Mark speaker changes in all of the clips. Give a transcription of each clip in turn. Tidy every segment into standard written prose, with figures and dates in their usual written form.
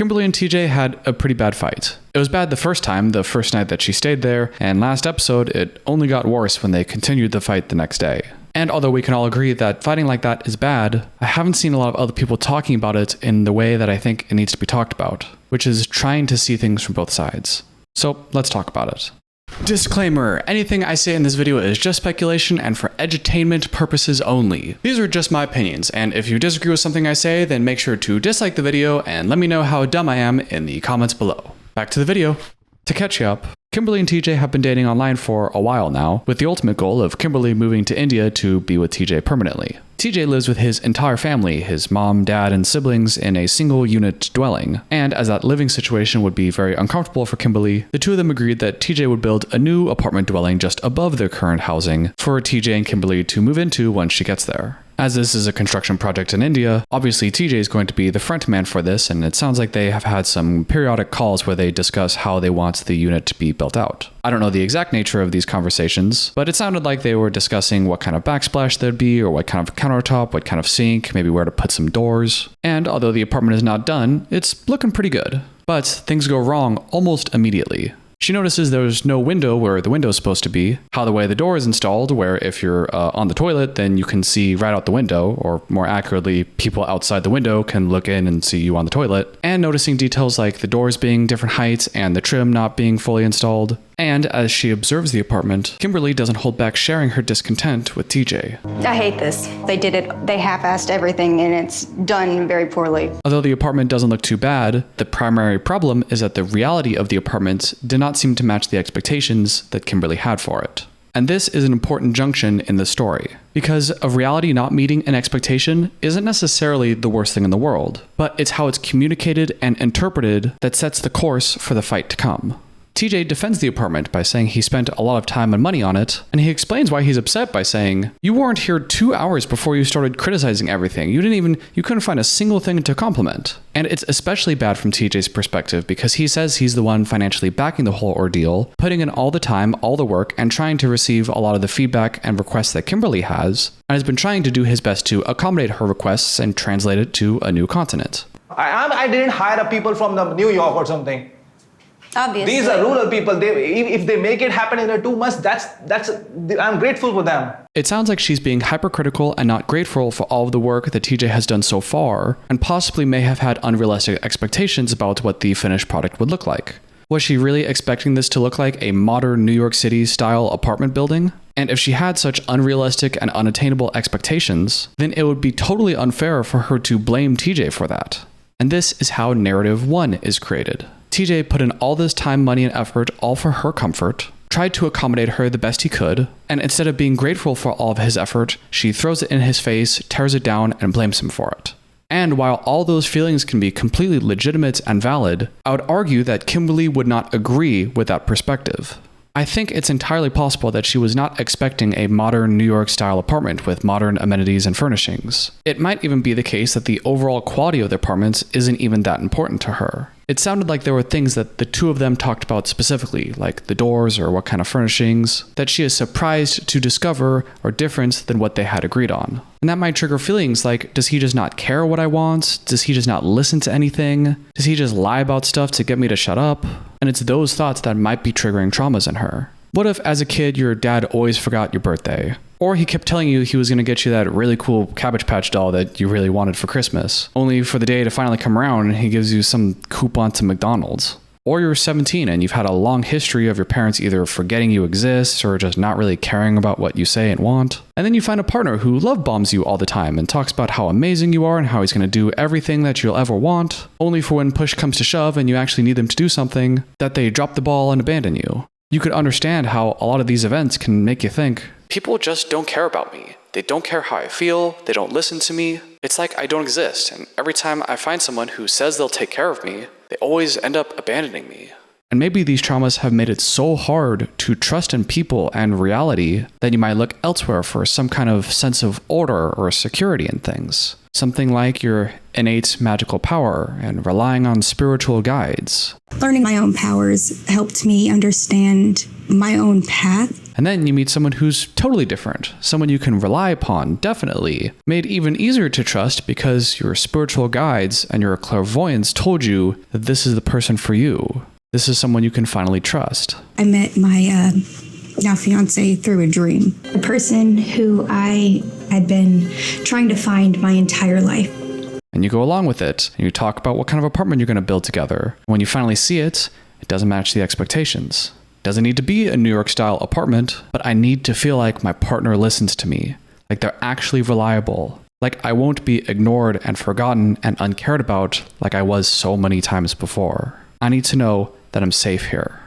Speaker 1: Kimberly and TJ had a pretty bad fight. It was bad the first time, the first night that she stayed there, and last episode, it only got worse when they continued the fight the next day. And although we can all agree that fighting like that is bad, I haven't seen a lot of other people talking about it in the way that I think it needs to be talked about, which is trying to see things from both sides. So let's talk about it. Disclaimer, anything I say in this video is just speculation and for edutainment purposes only. These are just my opinions, and if you disagree with something I say, then make sure to dislike the video and let me know how dumb I am in the comments below. Back to the video. To catch you up, Kimberly and TJ have been dating online for a while now, with the ultimate goal of Kimberly moving to India to be with TJ permanently. TJ lives with his entire family, his mom, dad, and siblings in a single unit dwelling, and as that living situation would be very uncomfortable for Kimberly, the two of them agreed that TJ would build a new apartment dwelling just above their current housing for TJ and Kimberly to move into once she gets there. As this is a construction project in India, obviously TJ is going to be the front man for this, and it sounds like they have had some periodic calls where they discuss how they want the unit to be built out. I don't know the exact nature of these conversations, but it sounded like they were discussing what kind of backsplash there'd be, or what kind of countertop, what kind of sink, maybe where to put some doors. And although the apartment is not done, it's looking pretty good. But things go wrong almost immediately. She notices there's no window where the window is supposed to be, how the way the door is installed, where if you're on the toilet, then you can see right out the window, or more accurately, people outside the window can look in and see you on the toilet, and noticing details like the doors being different heights and the trim not being fully installed. And as she observes the apartment, Kimberly doesn't hold back sharing her discontent with TJ.
Speaker 2: I hate this. They half-assed everything and it's done very poorly.
Speaker 1: Although the apartment doesn't look too bad, the primary problem is that the reality of the apartment did not seem to match the expectations that Kimberly had for it. And this is an important junction in the story, because of reality not meeting an expectation isn't necessarily the worst thing in the world, but it's how it's communicated and interpreted that sets the course for the fight to come. TJ defends the apartment by saying he spent a lot of time and money on it, and he explains why he's upset by saying, "You weren't here 2 hours before you started criticizing everything. You couldn't find a single thing to compliment." And it's especially bad from TJ's perspective because he says he's the one financially backing the whole ordeal, putting in all the time, all the work, and trying to receive a lot of the feedback and requests that Kimberly has, and has been trying to do his best to accommodate her requests and translate it to a new continent.
Speaker 3: I didn't hire people from New York or something.
Speaker 2: Obviously.
Speaker 3: These are rural people. If they make it happen in 2 months, I'm grateful for them.
Speaker 1: It sounds like she's being hypercritical and not grateful for all of the work that TJ has done so far, and possibly may have had unrealistic expectations about what the finished product would look like. Was she really expecting this to look like a modern New York City style apartment building? And if she had such unrealistic and unattainable expectations, then it would be totally unfair for her to blame TJ for that. And this is how narrative 1 is created. TJ put in all this time, money, and effort all for her comfort, tried to accommodate her the best he could, and instead of being grateful for all of his effort, she throws it in his face, tears it down, and blames him for it. And while all those feelings can be completely legitimate and valid, I would argue that Kimberly would not agree with that perspective. I think it's entirely possible that she was not expecting a modern New York-style apartment with modern amenities and furnishings. It might even be the case that the overall quality of the apartments isn't even that important to her. It sounded like there were things that the two of them talked about specifically, like the doors or what kind of furnishings, that she is surprised to discover are different than what they had agreed on. And that might trigger feelings like, does he just not care what I want? Does he just not listen to anything? Does he just lie about stuff to get me to shut up? And it's those thoughts that might be triggering traumas in her. What if as a kid your dad always forgot your birthday? Or he kept telling you he was going to get you that really cool Cabbage Patch doll that you really wanted for Christmas, only for the day to finally come around and he gives you some coupon to McDonald's. Or you're 17 and you've had a long history of your parents either forgetting you exist or just not really caring about what you say and want. And then you find a partner who love bombs you all the time and talks about how amazing you are and how he's going to do everything that you'll ever want, only for when push comes to shove and you actually need them to do something, that they drop the ball and abandon you. You could understand how a lot of these events can make you think, people just don't care about me. They don't care how I feel. They don't listen to me. It's like I don't exist. And every time I find someone who says they'll take care of me, they always end up abandoning me. And maybe these traumas have made it so hard to trust in people and reality that you might look elsewhere for some kind of sense of order or security in things. Something like your innate magical power and relying on spiritual guides.
Speaker 4: Learning my own powers helped me understand my own path.
Speaker 1: And then you meet someone who's totally different, someone you can rely upon, definitely, made even easier to trust because your spiritual guides and your clairvoyance told you that this is the person for you. This is someone you can finally trust.
Speaker 4: I met my now fiance through a dream. The person who I had been trying to find my entire life.
Speaker 1: And you go along with it, and you talk about what kind of apartment you're going to build together. When you finally see it, it doesn't match the expectations. It doesn't need to be a New York-style apartment, but I need to feel like my partner listens to me, like they're actually reliable, like I won't be ignored and forgotten and uncared about like I was so many times before. I need to know that I'm safe here.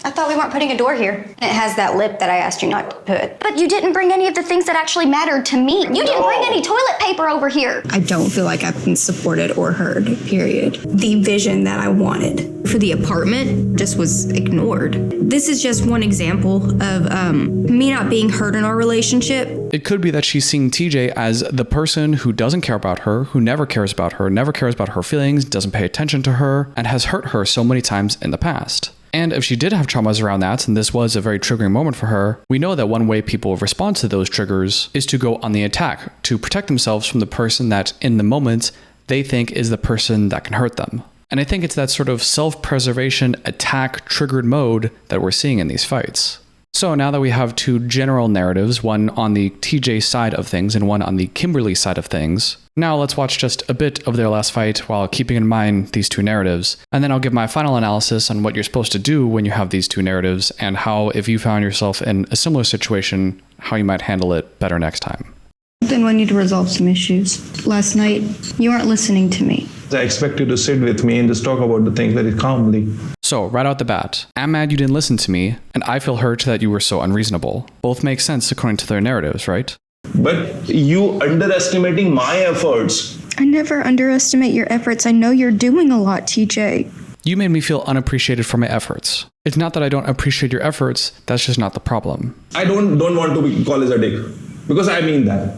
Speaker 2: I thought we weren't putting a door here. It has that lip that I asked you not to put. But you didn't bring any of the things that actually mattered to me. You didn't bring any toilet paper over here.
Speaker 4: I don't feel like I've been supported or heard, period. The vision that I wanted for the apartment just was ignored. This is just one example of me not being heard in our relationship.
Speaker 1: It could be that she's seeing TJ as the person who doesn't care about her, who never cares about her feelings, doesn't pay attention to her, and has hurt her so many times in the past. And if she did have traumas around that, and this was a very triggering moment for her, we know that one way people respond to those triggers is to go on the attack, to protect themselves from the person that, in the moment, they think is the person that can hurt them. And I think it's that sort of self-preservation, attack-triggered mode that we're seeing in these fights. So now that we have two general narratives, one on the TJ side of things and one on the Kimberly side of things, now let's watch just a bit of their last fight while keeping in mind these two narratives, and then I'll give my final analysis on what you're supposed to do when you have these two narratives and how, if you found yourself in a similar situation, how you might handle it better next time.
Speaker 2: Then we need to resolve some issues. Last night, you weren't listening to me.
Speaker 3: I expect you to sit with me and just talk about the things very calmly.
Speaker 1: So, right out the bat, I'm mad you didn't listen to me, and I feel hurt that you were so unreasonable. Both make sense according to their narratives, right?
Speaker 3: But you underestimating my efforts.
Speaker 2: I never underestimate your efforts. I know you're doing a lot, TJ.
Speaker 1: You made me feel unappreciated for my efforts. It's not that I don't appreciate your efforts, that's just not the problem.
Speaker 3: I don't want to be called as a dick. Because I mean that.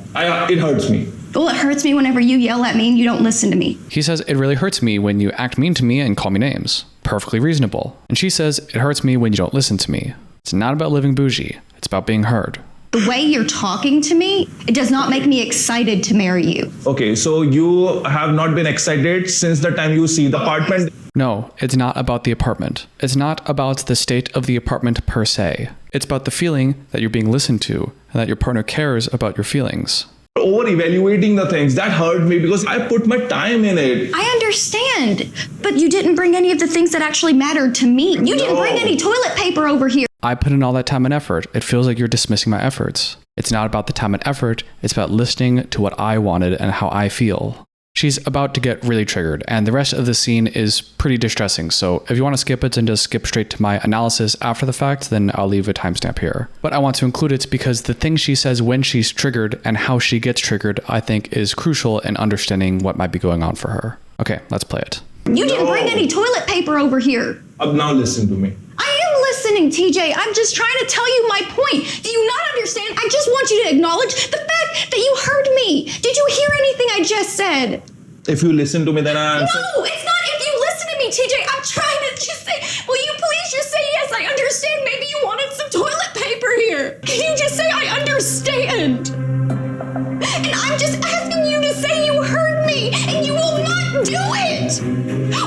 Speaker 3: It hurts me.
Speaker 2: Well, it hurts me whenever you yell at me and you don't listen to me.
Speaker 1: He says it really hurts me when you act mean to me and call me names. Perfectly reasonable. And she says it hurts me when you don't listen to me. It's not about living bougie. It's about being heard.
Speaker 2: The way you're talking to me, it does not make me excited to marry you.
Speaker 3: Okay, so you have not been excited since the time you see the apartment?
Speaker 1: No, it's not about the apartment. It's not about the state of the apartment per se. It's about the feeling that you're being listened to and that your partner cares about your feelings.
Speaker 3: Over-evaluating the things, that hurt me because I put my time in it.
Speaker 2: I understand, but you didn't bring any of the things that actually mattered to me. You didn't bring any toilet paper over here.
Speaker 1: I put in all that time and effort. It feels like you're dismissing my efforts. It's not about the time and effort. It's about listening to what I wanted and how I feel. She's about to get really triggered, and the rest of the scene is pretty distressing, so if you want to skip it and just skip straight to my analysis after the fact, then I'll leave a timestamp here. But I want to include it because the thing she says when she's triggered and how she gets triggered, I think is crucial in understanding what might be going on for her. Okay, let's play it.
Speaker 2: You didn't bring any toilet paper over here.
Speaker 3: Now listen to me.
Speaker 2: I am listening, TJ. I'm just trying to tell you my point. Do you not understand? I just want you to acknowledge the fact that you heard me. Did you hear anything I just said?
Speaker 3: If you listen to me, then I answer.
Speaker 2: No, it's not if you listen to me, TJ. I'm trying to just say, will you please just say yes, I understand. Maybe you wanted some toilet paper here. Can you just say I understand? And I'm just asking you to say you heard me, and you will not do it.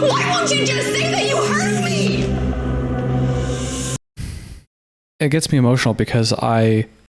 Speaker 2: Why won't you just say that you heard me?
Speaker 1: It gets me emotional because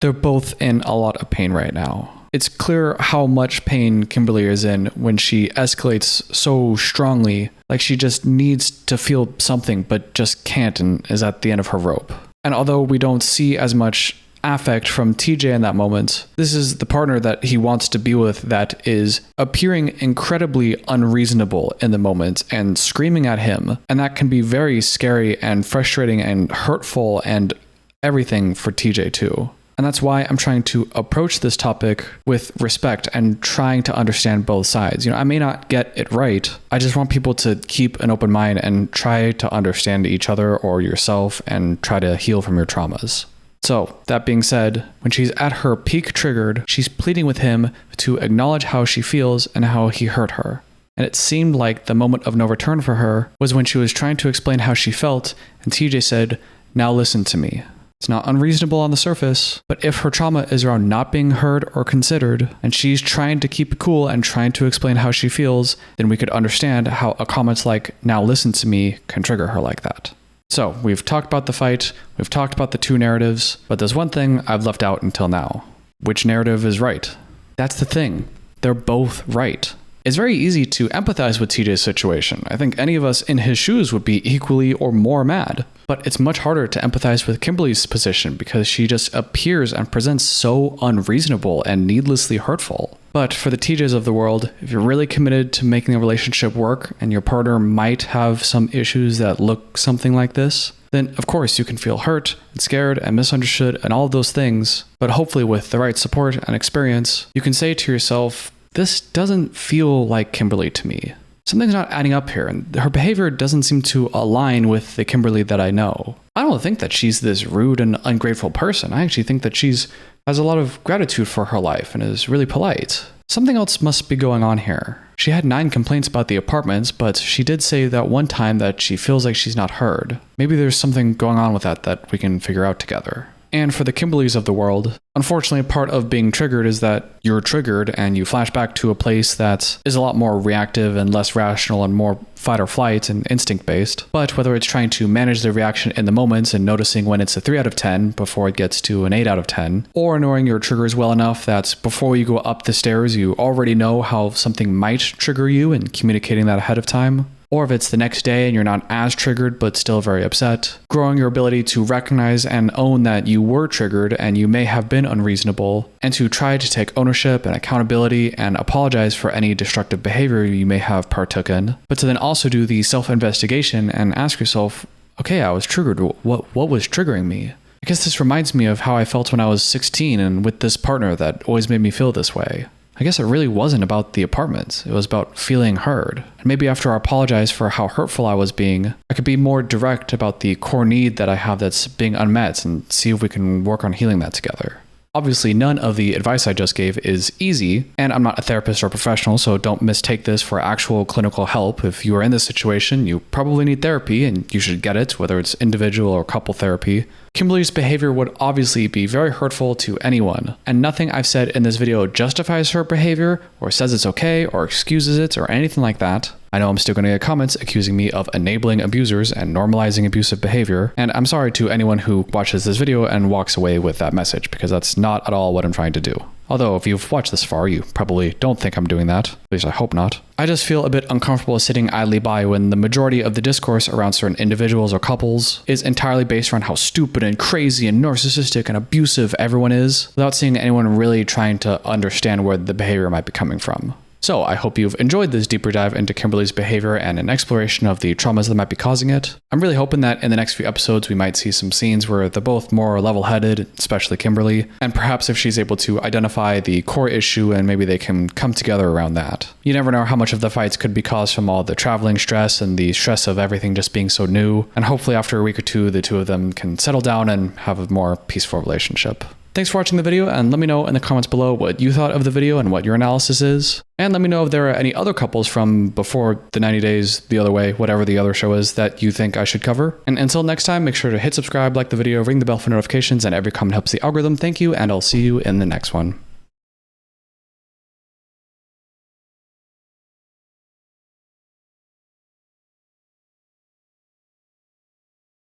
Speaker 1: they're both in a lot of pain right now. It's clear how much pain Kimberly is in when she escalates so strongly, like she just needs to feel something but just can't and is at the end of her rope. And although we don't see as much affect from TJ in that moment, this is the partner that he wants to be with that is appearing incredibly unreasonable in the moment and screaming at him. And that can be very scary and frustrating and hurtful and everything for TJ too. And that's why I'm trying to approach this topic with respect and trying to understand both sides. I may not get it right. I just want people to keep an open mind and try to understand each other or yourself and try to heal from your traumas. So, that being said, when she's at her peak triggered, she's pleading with him to acknowledge how she feels and how he hurt her. And it seemed like the moment of no return for her was when she was trying to explain how she felt, and TJ said, "Now listen to me." It's not unreasonable on the surface, but if her trauma is around not being heard or considered, and she's trying to keep it cool and trying to explain how she feels, then we could understand how a comment like, "Now listen to me," can trigger her like that. So, we've talked about the fight, we've talked about the two narratives, but there's one thing I've left out until now. Which narrative is right? That's the thing. They're both right. It's very easy to empathize with TJ's situation. I think any of us in his shoes would be equally or more mad. But it's much harder to empathize with Kimberly's position because she just appears and presents so unreasonable and needlessly hurtful. But for the TJs of the world, if you're really committed to making a relationship work and your partner might have some issues that look something like this, then of course you can feel hurt and scared and misunderstood and all of those things. But hopefully with the right support and experience, you can say to yourself, this doesn't feel like Kimberly to me. Something's not adding up here, and her behavior doesn't seem to align with the Kimberly that I know. I don't think that she's this rude and ungrateful person. I actually think that she's has a lot of gratitude for her life and is really polite. Something else must be going on here. She had 9 complaints about the apartments, but she did say that one time that she feels like she's not heard. Maybe there's something going on with that we can figure out together. And for the Kimberlys of the world, unfortunately, part of being triggered is that you're triggered and you flash back to a place that is a lot more reactive and less rational and more fight or flight and instinct based. But whether it's trying to manage the reaction in the moments and noticing when it's a 3 out of 10 before it gets to an 8 out of 10, or knowing your triggers well enough that before you go up the stairs, you already know how something might trigger you and communicating that ahead of time. Or if it's the next day and you're not as triggered but still very upset, growing your ability to recognize and own that you were triggered and you may have been unreasonable, and to try to take ownership and accountability and apologize for any destructive behavior you may have partook in, but to then also do the self-investigation and ask yourself, okay, I was triggered, what was triggering me? I guess this reminds me of how I felt when I was 16 and with this partner that always made me feel this way. I guess it really wasn't about the apartments. It was about feeling heard. And maybe after I apologize for how hurtful I was being, I could be more direct about the core need that I have that's being unmet and see if we can work on healing that together. Obviously, none of the advice I just gave is easy, and I'm not a therapist or professional, so don't mistake this for actual clinical help. If you are in this situation, you probably need therapy, and you should get it, whether it's individual or couple therapy. Kimberly's behavior would obviously be very hurtful to anyone, and nothing I've said in this video justifies her behavior, or says it's okay, or excuses it, or anything like that. I know I'm still going to get comments accusing me of enabling abusers and normalizing abusive behavior, and I'm sorry to anyone who watches this video and walks away with that message, because that's not at all what I'm trying to do. Although, if you've watched this far, you probably don't think I'm doing that. At least I hope not. I just feel a bit uncomfortable sitting idly by when the majority of the discourse around certain individuals or couples is entirely based around how stupid and crazy and narcissistic and abusive everyone is, without seeing anyone really trying to understand where the behavior might be coming from. So I hope you've enjoyed this deeper dive into Kimberly's behavior and an exploration of the traumas that might be causing it. I'm really hoping that in the next few episodes we might see some scenes where they're both more level-headed, especially Kimberly, and perhaps if she's able to identify the core issue and maybe they can come together around that. You never know how much of the fights could be caused from all the traveling stress and the stress of everything just being so new, and hopefully after a week or two the two of them can settle down and have a more peaceful relationship. Thanks for watching the video, and let me know in the comments below what you thought of the video and what your analysis is. And let me know if there are any other couples from before the 90 days, the other way, whatever the other show is that you think I should cover. And until next time, make sure to hit subscribe, like the video, ring the bell for notifications, and every comment helps the algorithm. Thank you, and I'll see you in the next one.